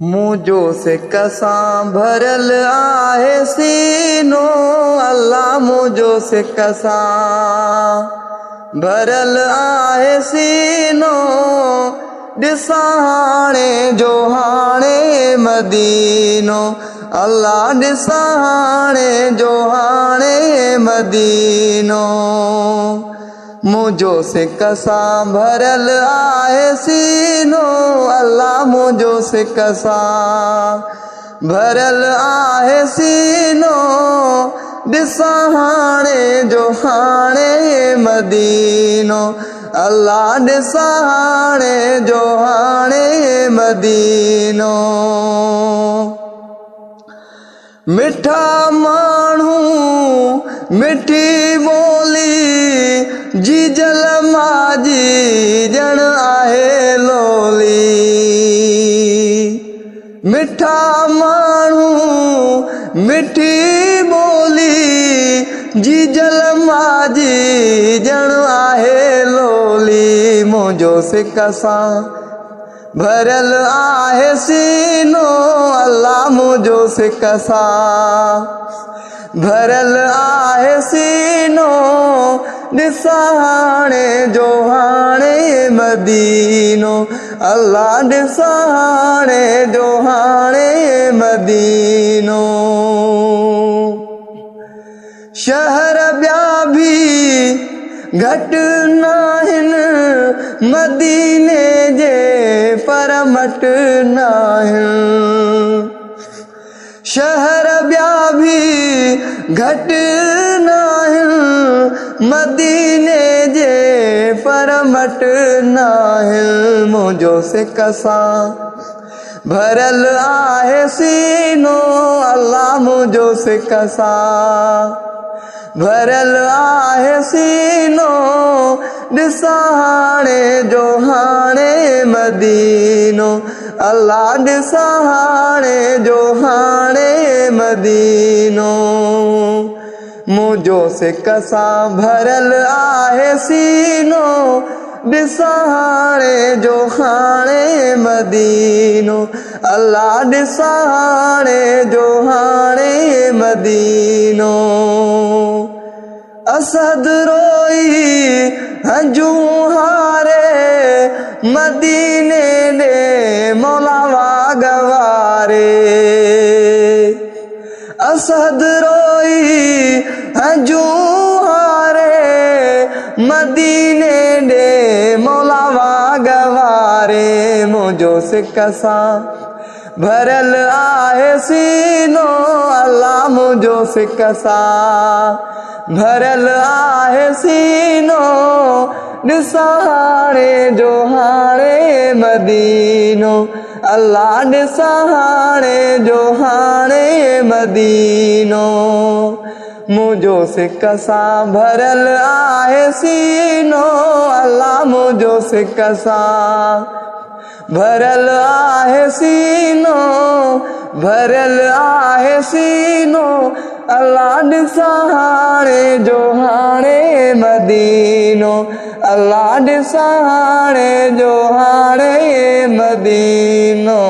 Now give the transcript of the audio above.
मुझो सिक सां भरियल आहे सीनो, अल्लाह मुझो सिक सां भरियल आहे सीनो। ॾिसां हाणे जो हाणे मदीनो, अल्लाह ॾिसां हाणे जो हाणे मदीनो। मुझो सिक सां भरियल आहे सीनो, अल्लाह मुझो सिक सां भरियल आहे सीनो। ॾिसां हाणे जो हाणे मदीनो, अल्लाह ॾिसां हाणे जो हाणे मदीनो। मिठा माण्हू मिठी ॿोली जी जल माजी ॼण आहे लोली। मिठा माण्हू मिठी ॿोली जी जल माजी ॼण आहे लोली। मुझो सिक सां भरियल आहे सीनो, अल्लाह मुझो सिक सां भरियल आहे सीनो। ॾिसां हाणे जो हाणे मदीनो, अल्लाह ॾिसां हाणे जो हाणे मदीनो। शहर ॿिया बि घटि नाहिनि मदीने जे, पर मट नाहिनि। शहर ॿिया बि घटि नाहिनि मदीने जे, पर मट नाहिनि। मुझो सिक सां भरियल आहे सीनो, अल्लाह मुझो सिक सां भरियल आहे सीनो। ॾिसां हाणे जो हाणे मदीनो, अल्लाह ॾिसां हाणे जो हाणे मदीनो। मुझो सिक सां भरियल आहे सीनो, ॾिसां हाणे जो हाणे मदीनो, अल्लाह ॾिसां हाणे जो हाणे मदीनो। असद रोई हंजूं हारे मदीने ॾे मौला वागवारे। असद रोई हंजूं हारे मदीने ॾे मौला वागवारे। मुझो सिक सां भरियल आहे सीनो, अल्लाह मुझो सिक सां भरियल आहे सीनो। ॾिसां हाणे जो हाणे मदीनो, अल्लाह ॾिसां हाणे जो हाणे मदीनो। मुझो सिक सां भरियल आहे सीनो, अल्लाह मुझो सिक सां भरियल आहे सीनो भरियल आहे सीनो। अल्लाह ॾिसां हाणे जो हाणे मदीनो, अल्लाह ॾिसां हाणे जो हाणे मदीनो।